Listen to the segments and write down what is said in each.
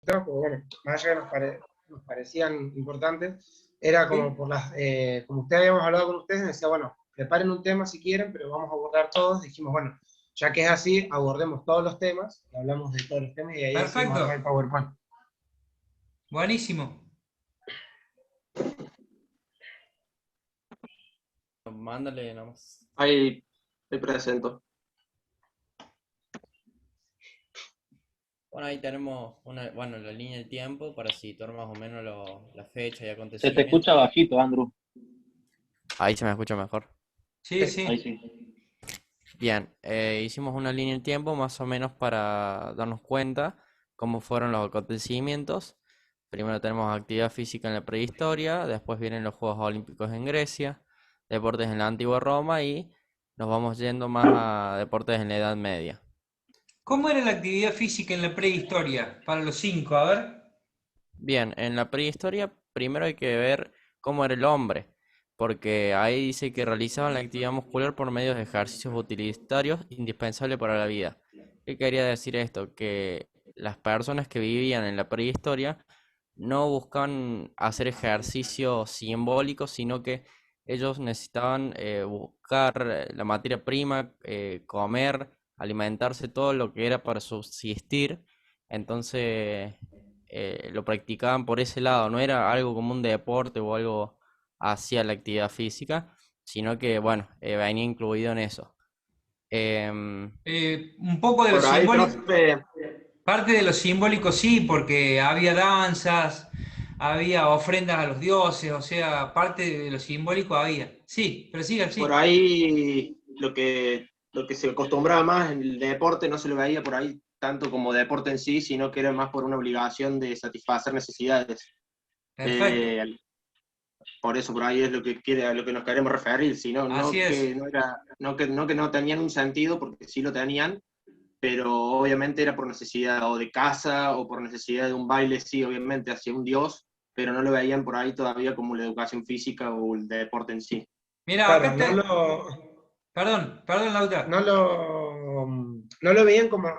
temas, porque bueno, más allá que nos parecían importantes, era como Sí, por como usted habíamos hablado con ustedes, decía, bueno, preparen un tema si quieren, pero vamos a abordar todos. Dijimos, bueno, ya que es así, abordemos todos los temas, y hablamos de todos los temas y ahí decidimos armar el perfecto. PowerPoint. Buenísimo. Mándale nomás. Ahí te presento. Bueno, ahí tenemos bueno, la línea de tiempo para situar más o menos la fecha y Se te escucha acontecimientos. bajito, Andrew. Ahí se me escucha mejor. Sí, Sí. Ahí sí. sí. Bien, hicimos una línea de tiempo más o menos para darnos cuenta cómo fueron los acontecimientos. Primero tenemos actividad física en la prehistoria, después vienen los Juegos Olímpicos en Grecia, deportes en la antigua Roma y nos vamos yendo más a deportes en la Edad Media. ¿Cómo era la actividad física en la prehistoria? Para los cinco, a ver. Bien, en la prehistoria primero hay que ver cómo era el hombre, porque ahí dice que realizaban la actividad muscular por medio de ejercicios utilitarios indispensables para la vida. ¿Qué quería decir esto? Que las personas que vivían en la prehistoria no buscaban hacer ejercicio simbólico, sino que ellos necesitaban buscar la materia prima, comer, alimentarse, todo lo que era para subsistir. Entonces lo practicaban por ese lado, no era algo como un deporte o algo hacia la actividad física, sino que, bueno, venía incluido en eso. Em, Un poco de lo Por ahí, simbólico, profe, parte de lo simbólico sí, porque había danzas, había ofrendas a los dioses, o sea, parte de lo simbólico había. Sí, pero sigan, por sí. ahí lo que se acostumbraba más en el deporte no se lo veía por ahí tanto como deporte en sí, sino que era más por una obligación de satisfacer necesidades. Perfecto. Eh, por eso por ahí es a lo que nos queremos referir, sino Así no que es. no era, no que no tenían un sentido, porque sí lo tenían, pero obviamente era por necesidad o de casa o por necesidad de un baile, sí, obviamente hacia un dios, pero no lo veían por ahí todavía como la educación física o el deporte en sí. Mira, acá Claro, está. Perdón, perdón, Lauta. no lo veían como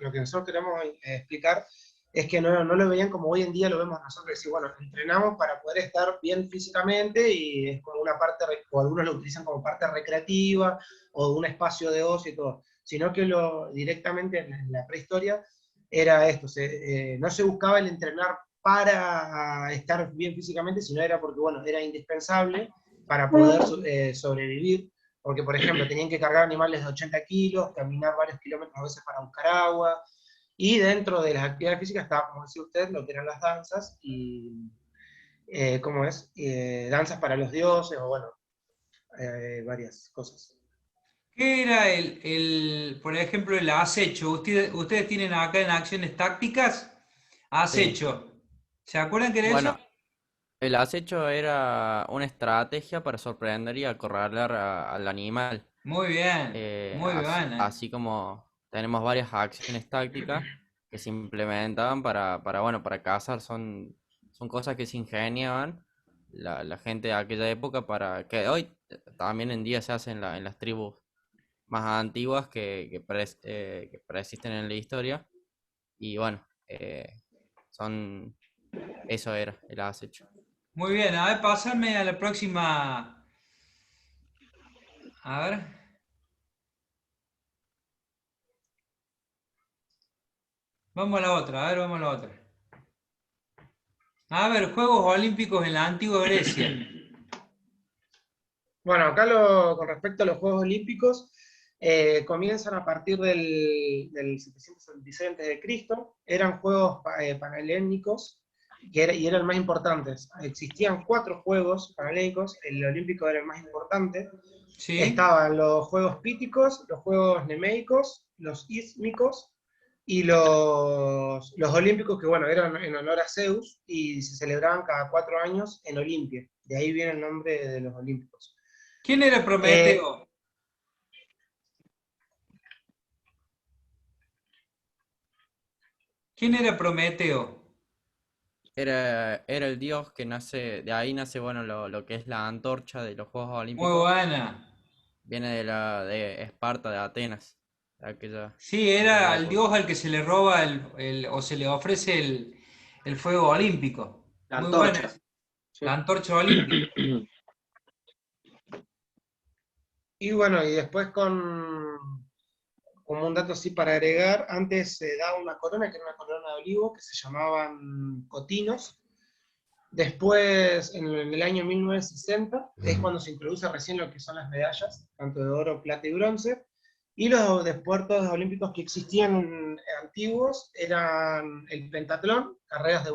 lo que nosotros queremos explicar, es que no lo veían como hoy en día lo vemos nosotros, decir, bueno, entrenamos para poder estar bien físicamente y es como una parte, o algunos lo utilizan como parte recreativa o de un espacio de ocio y todo, sino que directamente en la prehistoria era esto, no se buscaba el entrenar para estar bien físicamente, sino era porque, bueno, era indispensable para poder sobrevivir, porque, por ejemplo, tenían que cargar animales de 80 kilos, caminar varios kilómetros a veces para buscar agua, y dentro de las actividades físicas estaba, como decía usted, lo que eran las danzas, y, ¿cómo es? Danzas para los dioses, o bueno, varias cosas. ¿Qué era por ejemplo, el acecho? Ustedes tienen acá en acciones tácticas sí, acecho. ¿Se acuerdan qué era eso? bueno, el acecho era una estrategia para sorprender y acorralar al animal. Muy bien, Así como tenemos varias acciones tácticas que se implementaban bueno, para cazar, son cosas que se ingeniaban la gente de aquella época para que hoy también en día se hacen en las tribus más antiguas que persisten en la historia. Y bueno, son, eso era el acecho. muy bien. A ver, pasarme a la próxima. A ver, vamos a la otra, a ver, vamos a la otra. A ver, Juegos Olímpicos en la antigua Grecia. Bueno, acá con respecto a los Juegos Olímpicos, comienzan a partir del 776 a.C., eran Juegos Panhelénicos, y eran más importantes. Existían 4 Juegos Panhelénicos, el Olímpico era el más importante. ¿Sí? Estaban los Juegos Píticos, los Juegos Nemeicos, los Ísmicos y los Olímpicos, que bueno, eran en honor a Zeus y se celebraban cada 4 años en Olimpia. De ahí viene el nombre de los Olímpicos. ¿Quién era Prometeo? Eh, ¿Quién era Prometeo? Era el dios que nace, de ahí nace, bueno, lo que es la antorcha de los Juegos Muy Olímpicos. buena. Viene de Esparta, de Atenas. aquella Sí, era al época. dios al que se le roba o se le ofrece el fuego olímpico. La Muy buena antorcha. esa. Sí. La antorcha olímpica. Y bueno, y después como un dato así para agregar, antes se daba una corona, que era una corona de olivo, que se llamaban cotinos. Después, en el año 1960, es cuando se introduce recién lo que son las medallas, tanto de oro, plata y bronce. Y los deportes olímpicos que existían antiguos eran el pentatlón, carreras,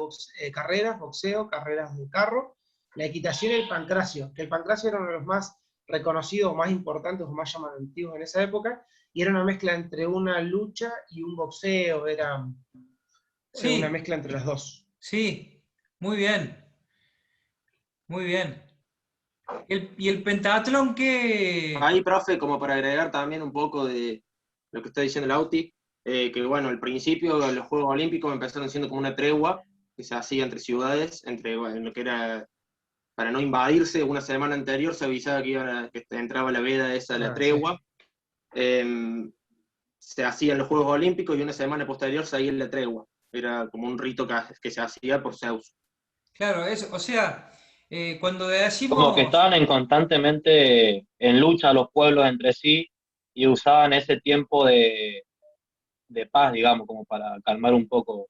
boxeo, carreras de carro, la equitación y el pancracio, que el pancracio era uno de los más reconocidos, más importantes o más llamativos en esa época, y era una mezcla entre una lucha y un boxeo, era una Sí, mezcla entre las dos. sí, muy bien, muy bien. ¿Y el pentatlón qué? Ahí, profe, como para agregar también un poco de lo que está diciendo Lauti, que bueno, al principio los Juegos Olímpicos empezaron siendo como una tregua que se hacía entre ciudades, entre bueno, lo que era para no invadirse. Una semana anterior se avisaba que entraba la veda esa, la Ah, sí. tregua. Se hacían los Juegos Olímpicos y una semana posterior se seguía la tregua. Era como un rito que se hacía por Zeus. Claro, o sea, cuando Como que decimos, estaban en constantemente en lucha los pueblos entre sí y usaban ese tiempo de paz, digamos, como para calmar un poco.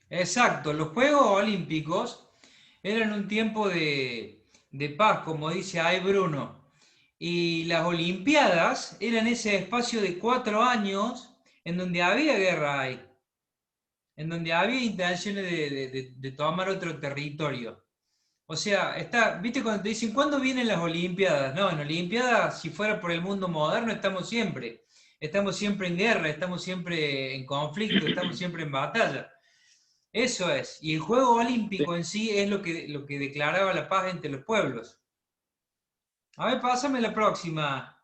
exacto, los Juegos Olímpicos eran un tiempo de paz, como dice ahí Bruno, y las Olimpiadas eran ese espacio de 4 años en donde había guerra ahí, en donde había intenciones de tomar otro territorio. O sea, ¿viste cuando te dicen cuándo vienen las Olimpiadas? No, en Olimpiadas, si fuera por el mundo moderno, estamos siempre. Estamos siempre en guerra, estamos siempre en conflicto, estamos siempre en batalla. Eso es. Y el juego olímpico en sí es lo que declaraba la paz entre los pueblos. A ver, pásame la próxima.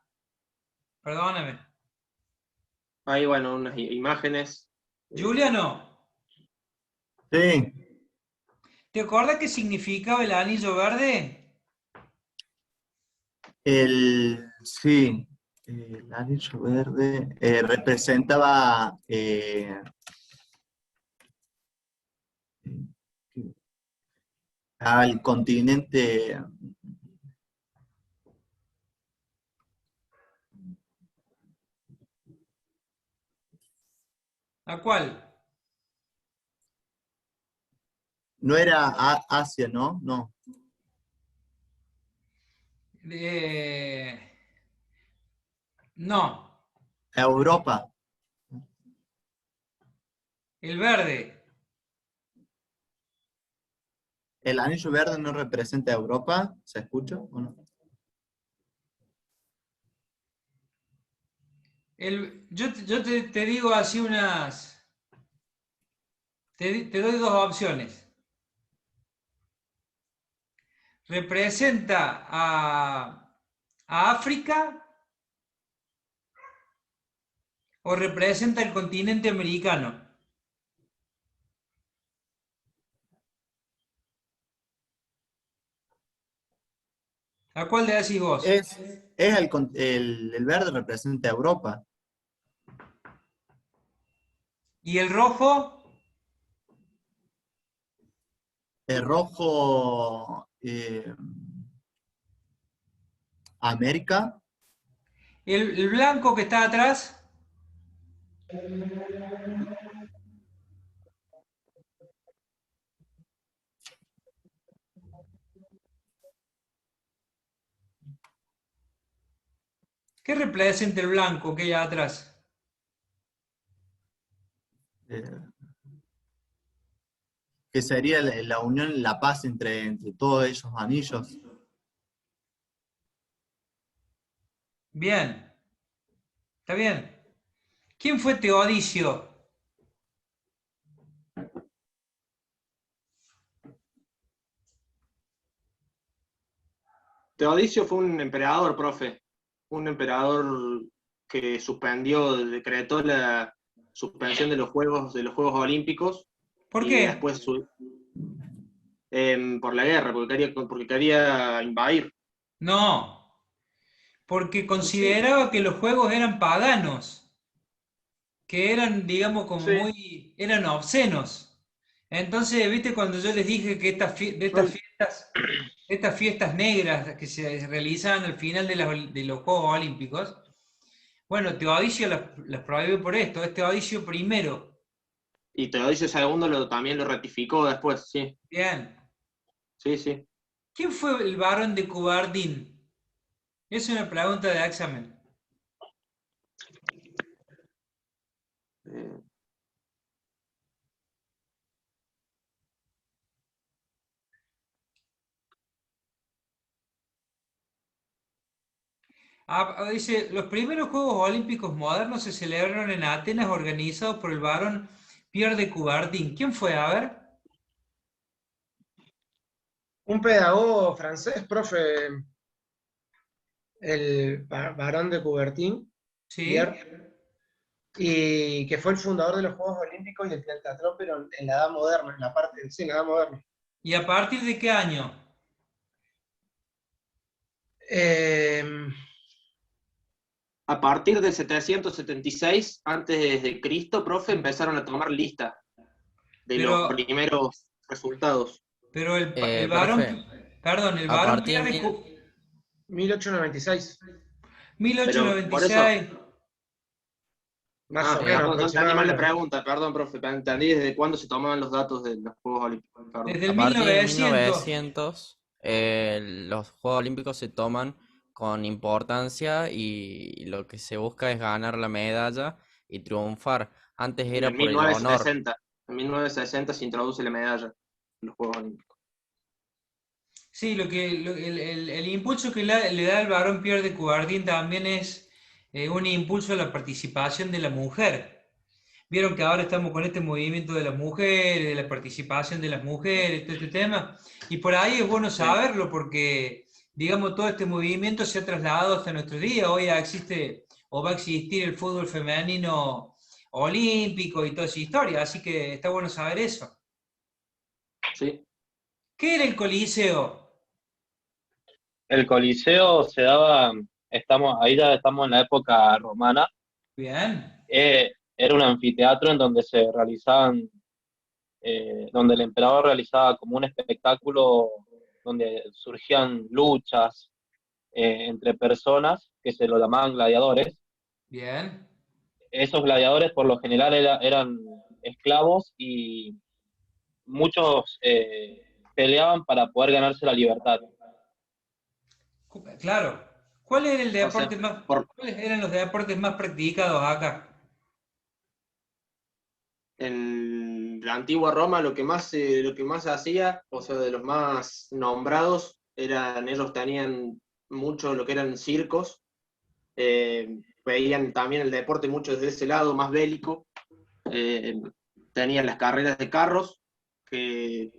Perdóname. Ahí, bueno, unas imágenes. Juliano, Sí, ¿te acuerdas qué significaba el anillo verde? sí, el anillo verde representaba al continente, ¿A cuál? no era Asia, ¿no? No, Eh, no, Europa. el verde. ¿El anillo verde no representa a Europa? ¿Se escucha o no? Yo te digo así unas. Te doy dos opciones. ¿Representa a África o representa el continente americano? ¿A cuál le decís vos? El verde representa a Europa. ¿Y el rojo? El rojo, América. ¿El blanco que está atrás? ¿Qué representa el blanco que hay atrás? eh, que sería la unión, la paz entre todos esos anillos. Bien, está bien. ¿Quién fue Teodicio? Teodicio fue un emperador, profe. Un emperador que decretó la suspensión de los Juegos Olímpicos ¿Por y qué? después por la guerra, porque quería invadir. No, porque Y sí, consideraba que los juegos eran paganos. que eran, digamos, como Sí. muy, eran obscenos. Entonces, viste, cuando yo les dije que Son- estas fiestas negras que se realizaban al final de los Juegos Olímpicos, bueno, Teodosio las prohibió por esto, es Teodosio primero. Y Teodosio II también lo ratificó después, sí. Bien. Sí, sí. ¿Quién fue el varón de Cubardín? Es una pregunta de examen. Eh, Dice, los primeros Juegos Olímpicos modernos se celebraron en Atenas organizados por el varón Pierre de Coubertin. ¿Quién fue? A ver. Un pedagogo francés, profe, el Barón de Coubertin, Sí. Pierre, y que fue el fundador de los Juegos Olímpicos y el pentatlón, pero en la Edad Moderna, en la parte, sí, en la Edad Moderna. ¿Y a partir de qué año? Eh, a partir del 776 antes de Cristo, profe, empezaron a tomar lista de Pero, los primeros resultados. pero el varón, Profe, perdón, el a varón partir de Pierre de 1896, Pero por eso, 1896. más o menos perdón, yo entendí mal la aproximadamente. pregunta, perdón, profe, entendí desde cuándo se tomaban los datos de los Juegos Olímpicos, perdón. Desde el a partir de 1900. 1900, los Juegos Olímpicos se toman con importancia y lo que se busca es ganar la medalla y triunfar. Antes Y era por el honor. en 1960 se introduce la medalla en los Juegos Olímpicos. Sí, el impulso que le da el varón Pierre de Coubertin también es un impulso a la participación de la mujer. Vieron que ahora estamos con este movimiento de las mujeres, de la participación de las mujeres, todo este tema, y por ahí es bueno Sí, saberlo porque, digamos, todo este movimiento se ha trasladado hasta nuestro día. Hoy ya existe o va a existir el fútbol femenino olímpico y toda esa historia, así que está bueno saber eso. sí. ¿Qué era el Coliseo? El Coliseo se daba, ahí ya estamos en la época romana. Bien. Era un anfiteatro en donde se realizaban, donde el emperador realizaba como un espectáculo donde surgían luchas entre personas que se lo llamaban gladiadores. Bien. Esos gladiadores por lo general eran esclavos y muchos peleaban para poder ganarse la libertad. Claro. ¿Cuál era el O sea, deporte más, por, ¿cuáles eran los deportes más practicados acá? en la antigua Roma lo que más se hacía, o sea, de los más nombrados, ellos tenían mucho lo que eran circos, veían también el deporte mucho desde ese lado, más bélico, eh, tenían las carreras de carros, que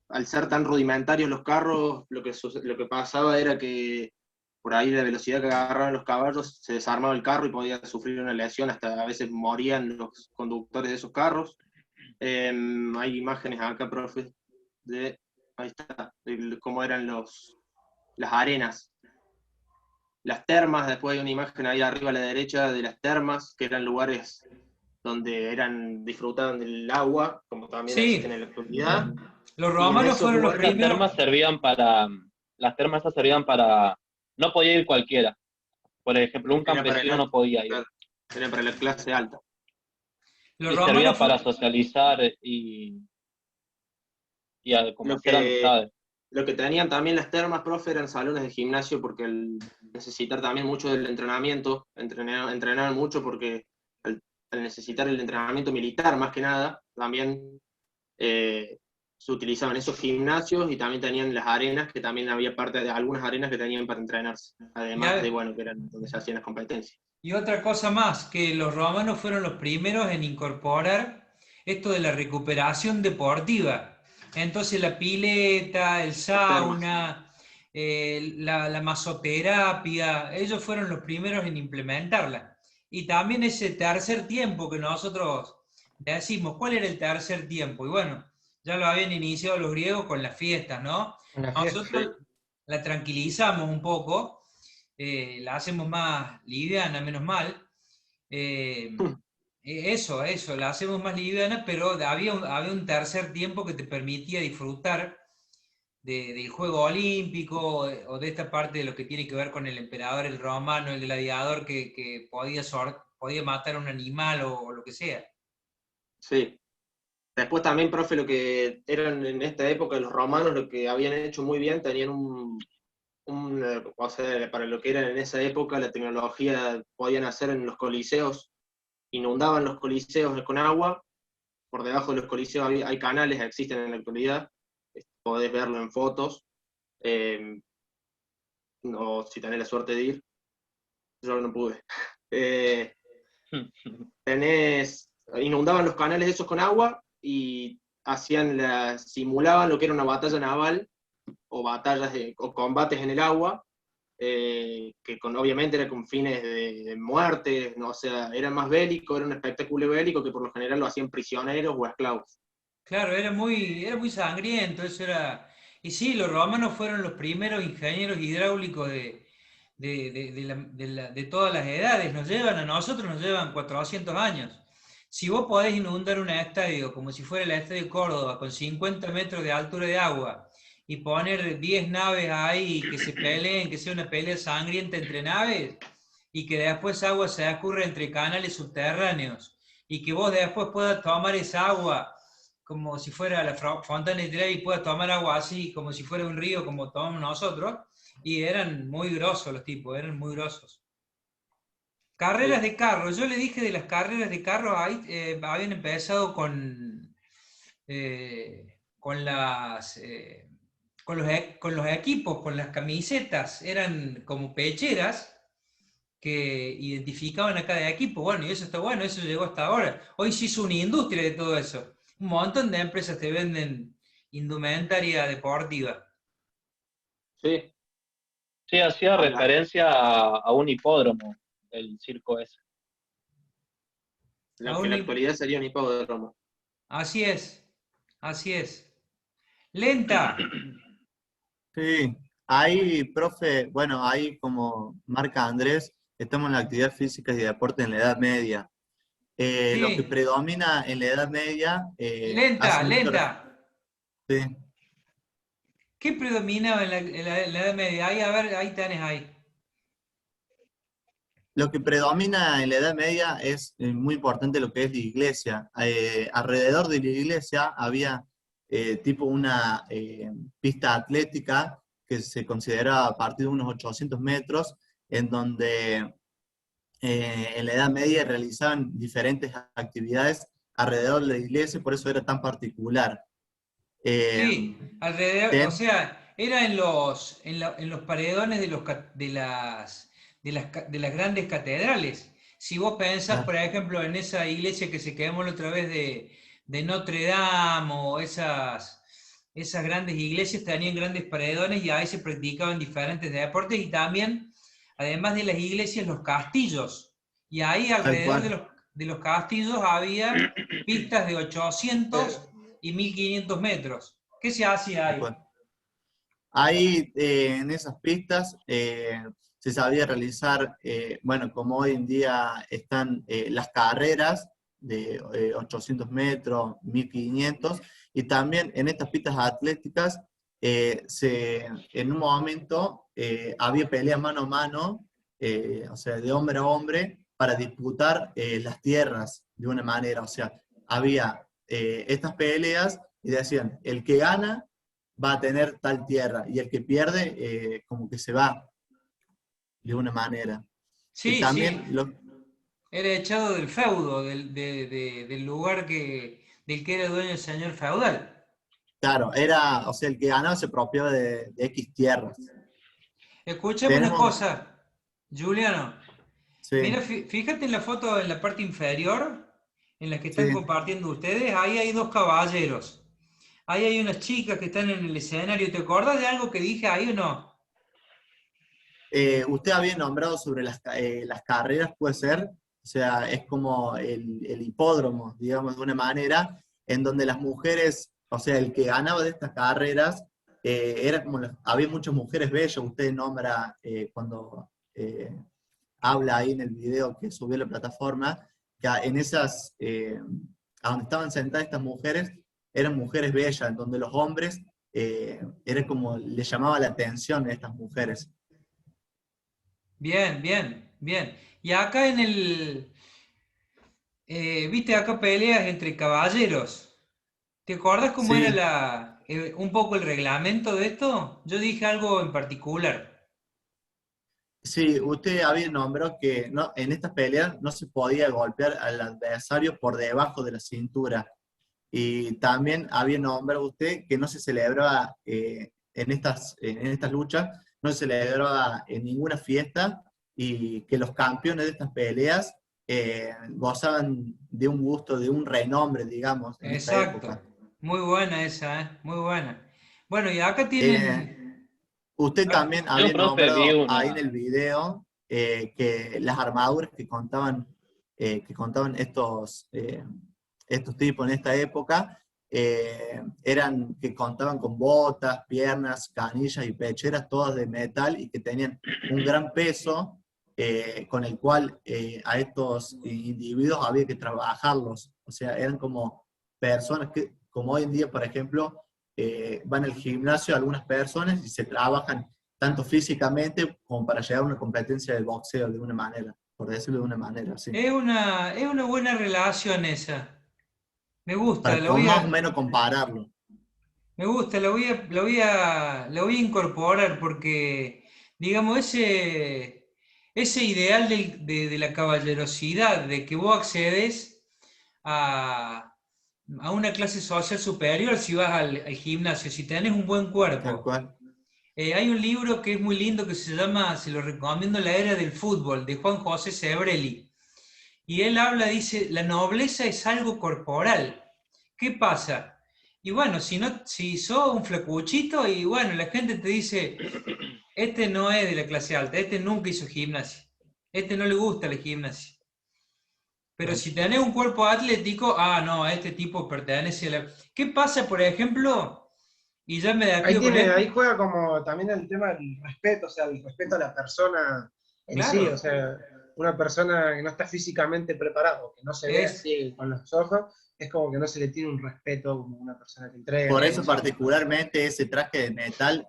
al ser tan rudimentarios los carros, lo que pasaba era que por ahí la velocidad que agarraban los caballos se desarmaba el carro y podía sufrir una lesión, hasta a veces morían los conductores de esos carros. Hay imágenes acá, profe, ahí está, de cómo eran las arenas. Las termas, después hay una imagen ahí arriba a la derecha de las termas, que eran lugares donde disfrutaban del agua, como también existen Sí, en la actualidad. los Y en romanos esos fueron los lugares primeros. Las termas esas servían para, no podía ir cualquiera. Por ejemplo, un era para campesino no podía ir. era para la clase alta. Los Y servía romanos para fueron. socializar como Lo hacer que, amistades. lo que tenían también las termas, profe, eran salones de gimnasio, porque al necesitar también mucho del entrenamiento, entrenaban mucho porque al necesitar el entrenamiento militar más que nada, también se utilizaban esos gimnasios y también tenían las arenas, que también había parte de algunas arenas que tenían para entrenarse, además de, Ya, bueno, que eran donde se hacían las competencias. y otra cosa más, que los romanos fueron los primeros en incorporar esto de la recuperación deportiva. Entonces la pileta, el Las termas. sauna, la masoterapia, ellos fueron los primeros en implementarla. Y también ese tercer tiempo que nosotros decimos, ¿cuál era el tercer tiempo? Y bueno, ya lo habían iniciado los griegos con las fiestas, ¿no? En la fiesta. Sí. Nosotros la tranquilizamos un poco, la hacemos más liviana, menos mal. Eh, Eso, la hacemos más liviana, pero había un tercer tiempo que te permitía disfrutar del juego olímpico o de esta parte de lo que tiene que ver con el emperador, el romano, el gladiador que podía matar a un animal o lo que sea. Sí. Después también, profe, lo que eran en esta época los romanos, lo que habían hecho muy bien, tenían o sea, para lo que eran en esa época, la tecnología podían hacer en los coliseos, inundaban los coliseos con agua, por debajo de los coliseos hay canales, existen en la actualidad, podés verlo en fotos, eh, o si tenés la suerte de ir, yo no pude. Eh, Inundaban los canales esos con agua y simulaban lo que era una batalla naval o o combates en el agua, obviamente era con fines de muerte, ¿no? O sea, era más bélico, era un espectáculo bélico que por lo general lo hacían prisioneros o esclavos. Claro, era muy sangriento, eso era. Y sí, los romanos fueron los primeros ingenieros hidráulicos de todas las edades. A nosotros nos llevan 400 años. Si vos podés inundar un estadio como si fuera el Estadio de Córdoba, con 50 metros de altura de agua, y poner 10 naves ahí que se peleen, que sea una pelea sangrienta entre naves, y que después agua se escurra entre canales subterráneos, y que vos después puedas tomar esa agua como si fuera la Fontana de Trevi y puedas tomar agua así, como si fuera un río, como tomamos nosotros, y eran muy grosos los tipos, eran muy grosos. Carreras Sí. de carro, yo le dije de las carreras de carro, ahí habían empezado con con los equipos, con las camisetas, eran como pecheras que identificaban a cada equipo. Bueno, y eso está bueno, eso llegó hasta ahora. Hoy se hizo una industria de todo eso. Un montón de empresas te venden indumentaria deportiva. Sí, Sí, hacía habla- referencia a un hipódromo, el circo ese. lo que en Aún la ni- actualidad sería un hipódromo. Así es, así es. Lenta. Sí, ahí, profe, bueno, ahí como marca Andrés, estamos en la actividad física y deporte en la Edad Media. Lo que Sí, predomina en la Edad Media lenta, hace mucho... lenta. Sí. ¿Qué predominaba en la Edad Media? Ahí, a ver, ahí tenés ahí. Lo que predomina en la Edad Media es muy importante lo que es la iglesia. Alrededor de la iglesia había tipo una pista atlética que se consideraba a partir de unos 800 metros, en donde en la Edad Media realizaban diferentes actividades alrededor de la iglesia, por eso era tan particular. Eh, Sí, alrededor, o ten- sea, era en los paredones de las grandes catedrales. Si vos pensás, por ejemplo, en esa iglesia que se quemó la otra vez de Notre Dame o esas grandes iglesias tenían grandes paredones y ahí se practicaban diferentes deportes y también, además de las iglesias, los castillos. Y ahí Tal alrededor cual. de los castillos había pistas de Pero, 800 y 1500 metros. ¿Qué se hacía Tal ahí? cual. Ahí en esas pistas se sabía realizar, bueno, como hoy en día están las carreras de 800 metros, 1500, y también en estas pistas atléticas en un momento había pelea mano a mano, o sea, de hombre a hombre, para disputar las tierras de una manera, o sea, había estas peleas y decían, el que gana va a tener tal tierra y el que pierde como que se va de una manera. Y Sí, sí, también, era echado del feudo, del lugar del que era dueño el señor feudal. claro, era, o sea, el que ganaba se apropiaba de X tierras. Escúchame una Tenemos, cosa, Juliano. Mira, sí, fíjate en la foto en la parte inferior, en la que están sí. compartiendo ustedes, ahí hay dos caballeros. Ahí hay unas chicas que están en el escenario. ¿Te acordás de algo que dije ahí o no? Usted había nombrado sobre las carreras, puede ser, o sea, es como el hipódromo, digamos, de una manera, en donde las mujeres, o sea, el que ganaba de estas carreras, era como, había muchas mujeres bellas, usted nombra cuando habla ahí en el video que subió a la plataforma, que en esas, a donde estaban sentadas estas mujeres, eran mujeres bellas, en donde los hombres, era como, les llamaba la atención a estas mujeres. Bien, bien, bien. Y acá viste acá peleas entre caballeros. ¿Te acordás cómo era Sí, un poco el reglamento de esto? Yo dije algo en particular. sí, usted había nombrado que no, en estas peleas no se podía golpear al adversario por debajo de la cintura. Y también había nombrado usted que no se celebraba en estas luchas, no se celebraba en ninguna fiesta y que los campeones de estas peleas gozaban de un gusto, de un renombre, digamos, en esta época. Exacto. Muy buena esa, ¿eh? Muy buena. Bueno, y acá Eh, tienen... Usted ah, también Yo, había profe, vi nombrado ahí en una, el video que las armaduras que contaban estos tipos en esta época eran que contaban con botas, piernas, canillas y pecheras, todas de metal y que tenían un gran peso con el cual a estos individuos había que trabajarlos. O sea, eran como personas que, como hoy en día, por ejemplo, van al gimnasio algunas personas y se trabajan tanto físicamente como para llegar a una competencia de boxeo de una manera, por decirlo de una manera, sí. es una buena relación esa. Me gusta, Para más o menos compararlo. me gusta, lo voy a incorporar porque, digamos, ese ideal de la caballerosidad, de que vos accedes a, a una clase social superior si vas al gimnasio, si tenés un buen Tal cuerpo. cual. Hay un libro que es muy lindo que se llama, se lo recomiendo, La Era del Fútbol, de Juan José Sebrelli. Y él habla, dice, la nobleza es algo corporal. ¿Qué pasa? Y bueno, si sos un flacuchito y bueno, la gente te dice, este no es de la clase alta, este nunca hizo gimnasia, este no le gusta la gimnasia. Pero si tenés un cuerpo atlético, ah, no, este tipo pertenece a la... ¿Qué pasa, por ejemplo? Y ya me Ahí despido con tiene, esto. ahí juega como también el tema del respeto, o sea, el respeto a la persona en sí, o Claro, sea, una persona que no está físicamente preparada, o que no se ve es, así con los ojos, es como que no se le tiene un respeto como una persona que entrena Por y eso eso, particularmente ese traje de metal,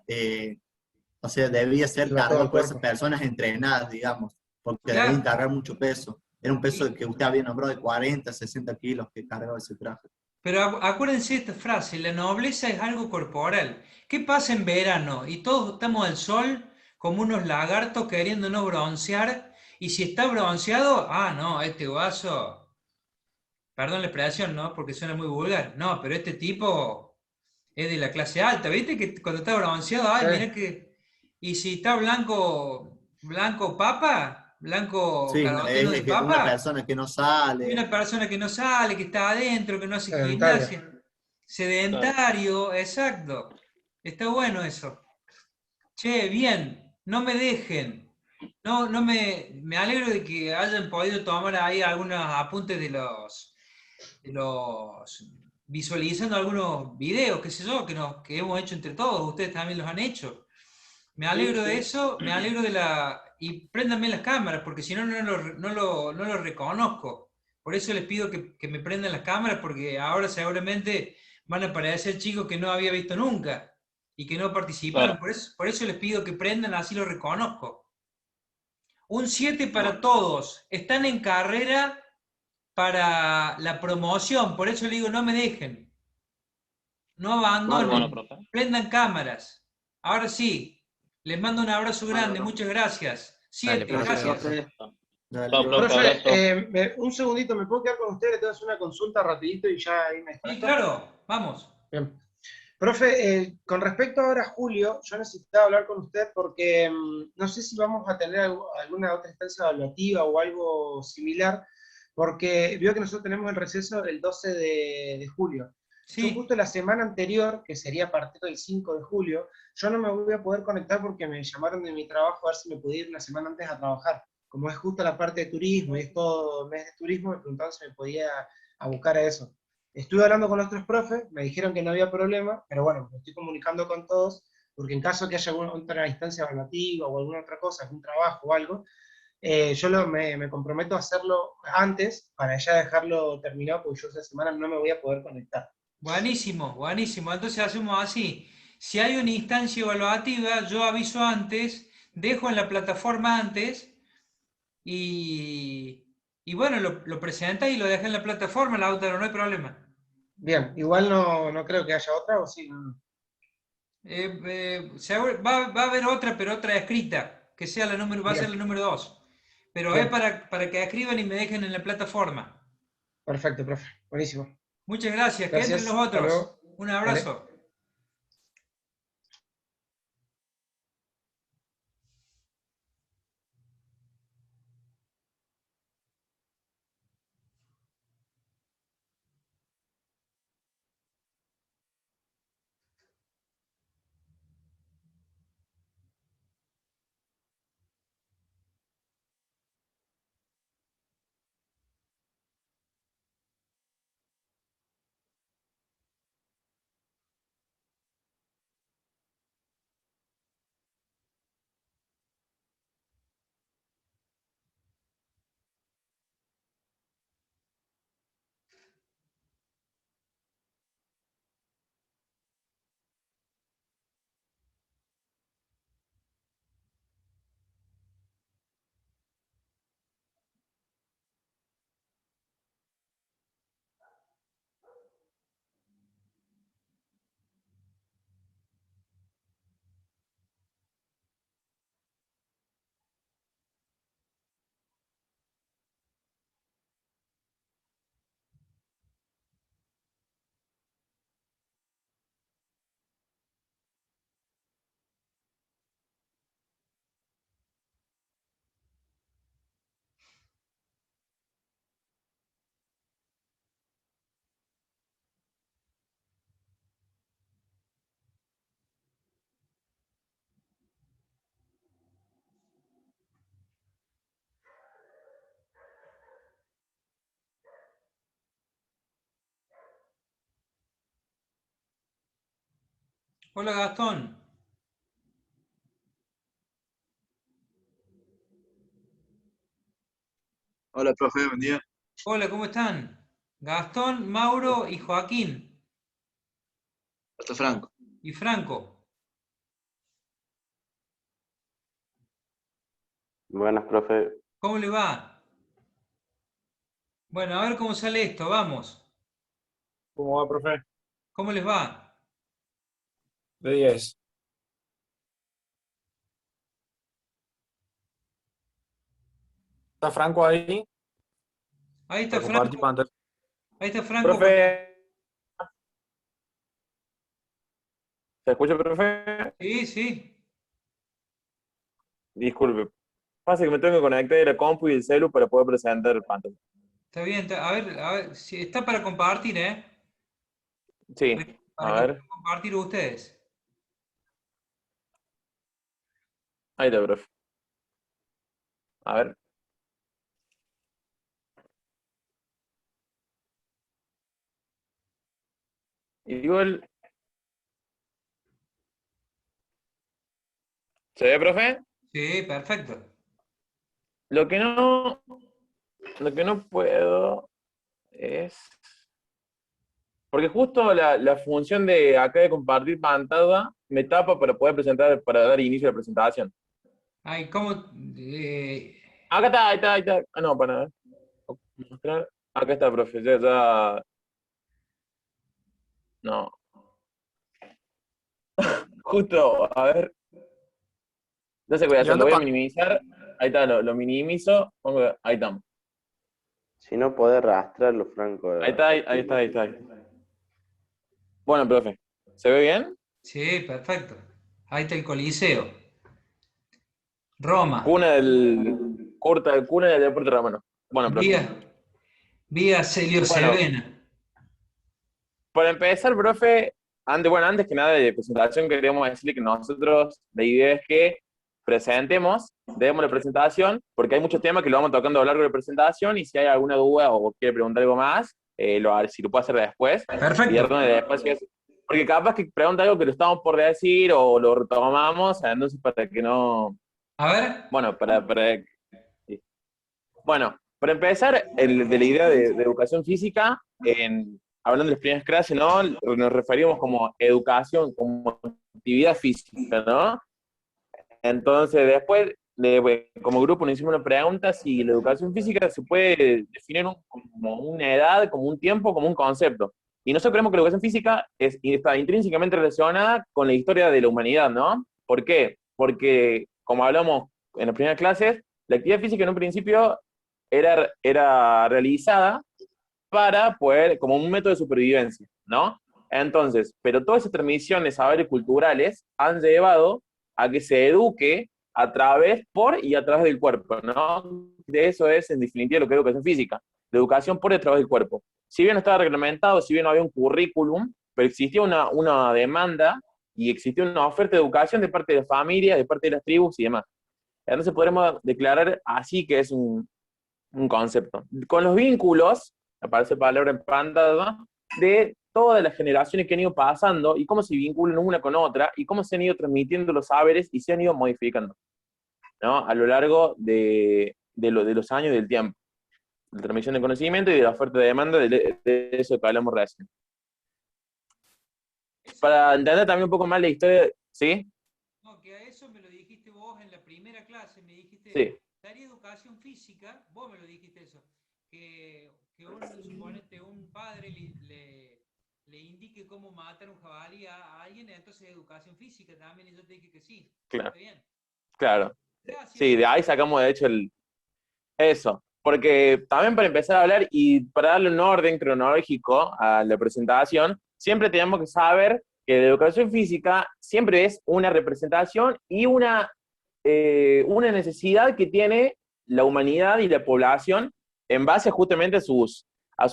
o sea, debía ser iba todo el cargado por esas cuerpo. personas entrenadas, digamos, porque debían claro. cargar mucho peso. Era un peso Y, que usted había nombrado de 40, 60 kilos que cargaba ese traje. pero acuérdense de esta frase, la nobleza es algo corporal. ¿Qué pasa en verano? Y todos estamos al sol como unos lagartos queriéndonos broncear. Y si está bronceado, ah, no, este vaso, perdón la expresión, ¿no? Porque suena muy vulgar. No, pero este tipo es de la clase alta. ¿Viste que cuando está bronceado, ay, Sí. mira que... Y si está blanco, blanco papa, blanco Sí, caroteno de es una papa, persona que no y sale. una persona que no sale, que está adentro, que no hace Sedentario. gimnasia. claro. Sedentario, exacto. Está bueno eso. Che, bien, no me dejen. No, me alegro de que hayan podido tomar ahí algunos apuntes de los visualizando algunos videos, qué sé yo, que hemos hecho entre todos, ustedes también los han hecho. Me Sí, alegro de sí. eso, me alegro de la... Y préndanme las cámaras, porque si no, no lo reconozco. Por eso les pido que me prendan las cámaras, porque ahora seguramente van a aparecer chicos que no había visto nunca y que no participaron. Claro. Por eso les pido que prendan, así lo reconozco. Un 7 para Bueno, todos. Están en carrera para la promoción, por eso le digo, no me dejen, no Bueno, abandonen, profe. prendan cámaras. Ahora sí, les mando un abrazo grande, bárbaro. muchas gracias. Dale, 7, profe, Gracias, gracias. otro. profe. Dale, Chao, profe. profe, Profe, abrazo. un segundito, ¿me puedo quedar con usted? Le tengo que hacer una consulta rapidito y ya ahí me Sí, desconecto. claro, vamos. Bien. Profe, con respecto ahora a Julio, yo necesitaba hablar con usted porque no sé si vamos a tener alguna otra instancia evaluativa o algo similar, porque veo que nosotros tenemos el receso el 12 de julio. Yo Sí, justo la semana anterior, que sería a partir del 5 de julio, yo no me voy a poder conectar porque me llamaron de mi trabajo a ver si me podía ir una semana antes a trabajar. Como es justo la parte de turismo y es todo mes de turismo, me preguntaban si me podía abocar a eso. Estuve hablando con otros profes, me dijeron que no había problema, pero bueno, me estoy comunicando con todos, porque en caso que haya alguna otra instancia evaluativa o alguna otra cosa, algún trabajo o algo, Me comprometo a hacerlo antes para ya dejarlo terminado, porque yo esa semana no me voy a poder conectar. Buenísimo, buenísimo. Entonces hacemos así. Si hay una instancia evaluativa, yo aviso antes, dejo en la plataforma antes y bueno, lo presenta y lo deja en la plataforma, Lautaro, no hay problema. Bien, igual no creo que haya otra, o sí. Va a haber otra, pero otra escrita, que sea la número, va a ser la Bien, número 2. Pero es bien, para que escriban y me dejen en la plataforma. perfecto, profe. Buenísimo. Muchas gracias, que entren los Gracias, hasta otros. luego. Un Dale. abrazo. Hola Gastón. Hola, profe, buen día. Hola, ¿cómo están? Gastón, Mauro y Joaquín. Hasta Franco. Y Franco. Buenas, profe. ¿Cómo le va? Bueno, a ver cómo sale esto, vamos. ¿Cómo va, profe? ¿Cómo les va? De 10. ¿Está Franco ahí? Ahí está Para compartir Franco. pantalla. Ahí está Franco. Profe, ¿se escucha, profe? Sí, sí. Disculpe. Pasa que me tengo que conectar la compu y el celu para poder presentar el pantalla. Está bien. A ver, si está para compartir, ¿eh? Sí, Para a que ver. puedan compartir ustedes. Ahí está, profe. A ver. Igual. ¿Se ve, profe? Sí, perfecto. Lo que no, lo que no puedo es. Porque justo la función de acá de compartir pantalla me tapa para poder presentar, para dar inicio a la presentación. Ay, ¿cómo? Acá está, ahí está, ahí está. Ah, no, para mostrar. Acá está, profe. Ya. No. Justo, a ver. No sé qué voy a Yo hacer. Lo ando voy a con... minimizar. Ahí está, lo minimizo. Ahí estamos. Si no podés arrastrarlo, Franco. Ahí está, ahí está, ahí está. Bueno, profe. ¿Se ve bien? Sí, perfecto. Ahí está el Coliseo. Roma. Cuna del deporte romano. Bueno, profe. Vía Celio Bueno, Sevena. para empezar, profe, antes que nada de presentación, queríamos decirle que nosotros, la idea es que demos la presentación, porque hay muchos temas que lo vamos tocando a lo largo de la presentación, y si hay alguna duda o quiere preguntar algo más, si lo puede hacer después, Perfecto. porque capaz que pregunta algo que lo estamos por decir o lo retomamos, entonces para que no, A ver. bueno, Bueno, para empezar, de la idea de educación física, hablando de las primeras clases, ¿no? Nos referimos como educación, como actividad física, ¿no? Entonces, después, como grupo, nos hicimos una pregunta si la educación física se puede definir como una edad, como un tiempo, como un concepto. Y nosotros creemos que la educación física está intrínsecamente relacionada con la historia de la humanidad, ¿no? ¿Por qué? Porque, como hablamos en las primeras clases, la actividad física en un principio era realizada para poder, como un método de supervivencia, ¿no? Entonces, pero todas esas transmisiones, saberes culturales han llevado a que se eduque a través, por y a través del cuerpo, ¿no? De eso es, en definitiva, lo que es educación física. La educación por y a través del cuerpo. Si bien no estaba reglamentado, si bien no había un currículum, pero existía una demanda y existía una oferta de educación de parte de las familias, de parte de las tribus y demás. Entonces podremos declarar así que es un concepto. Con los vínculos, aparece palabra en pantalla, de todas las generaciones que han ido pasando y cómo se vinculan una con otra y cómo se han ido transmitiendo los saberes y se han ido modificando, ¿no? A lo largo de los años y del tiempo. La transmisión de conocimiento y de la oferta de demanda de eso que hablamos recién. Para entender también un poco más la historia, ¿sí? No, que a eso me lo dijiste vos en la primera clase, me dijiste, Sí. daría educación física, vos me lo dijiste eso, que suponete, un padre le indique cómo matar un jabalí a alguien, entonces educación física también, y yo te dije que sí. Claro. ¿Está bien? Claro. Gracias. Sí, de ahí sacamos de hecho eso. Porque también para empezar a hablar y para darle un orden cronológico a la presentación, siempre tenemos que saber que la educación física siempre es una representación y una necesidad que tiene la humanidad y la población en base justamente a sus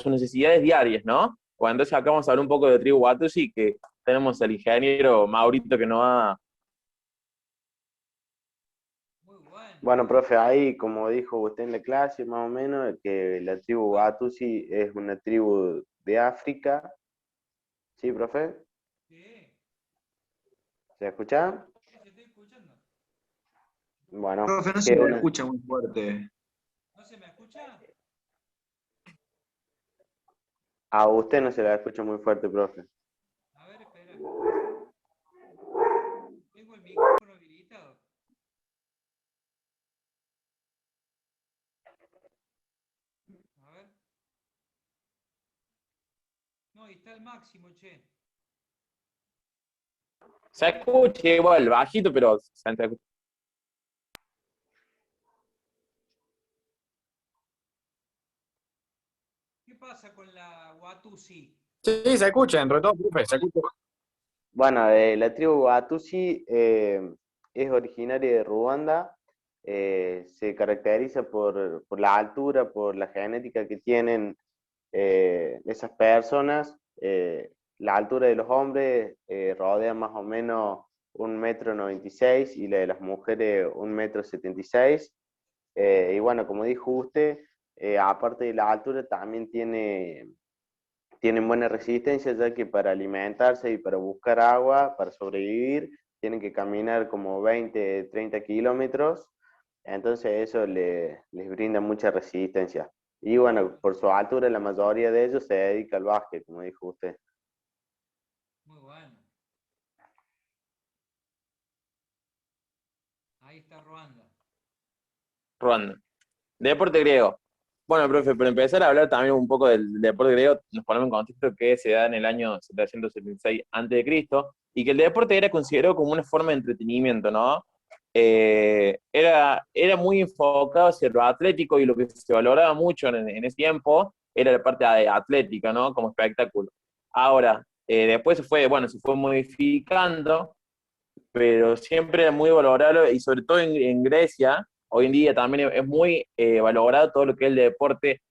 necesidades diarias, ¿no? Bueno, entonces acá vamos a hablar un poco de tribu Watusi, que tenemos al ingeniero Maurito que nos va. Bueno, profe, ahí como dijo usted en la clase, más o menos, que la tribu Watusi es una tribu de África. ¿Sí, profe? Sí. ¿Se escucha? Sí, se estoy escuchando. Bueno, Profe, no que se le una... escucha muy fuerte. ¿No se me escucha? A usted no se la escucha muy fuerte, profe. A ver, espera. Tengo el micrófono habilitado. A ver. No, y está al máximo, che. Se escucha igual, bajito, pero se escucha. ¿Qué pasa con la Watusi? Sí, se escucha, entre todo, profe, se escucha. Bueno, la tribu Watusi es originaria de Ruanda. Se caracteriza por la altura, por la genética que tienen esas personas. La altura de los hombres rodea más o menos 1,96 m y la de las mujeres 1,76 m. Y bueno, como dijo usted, aparte de la altura también tienen buena resistencia, ya que para alimentarse y para buscar agua, para sobrevivir, tienen que caminar como 20, 30 kilómetros. Entonces eso les brinda mucha resistencia. Y bueno, por su altura, la mayoría de ellos se dedica al básquet, como dijo usted. Muy bueno. Ahí está Ruanda. Ruanda. Deporte griego. Bueno, profe, para empezar a hablar también un poco del deporte griego, nos ponemos en contexto que se da en el año 776 a.C. y que el deporte era considerado como una forma de entretenimiento, ¿no? Era muy enfocado hacia lo atlético y lo que se valoraba mucho en ese tiempo era la parte atlética, ¿no? Como espectáculo. Ahora, después se fue modificando, pero siempre era muy valorado y sobre todo en Grecia, hoy en día también es muy valorado todo lo que es el deporte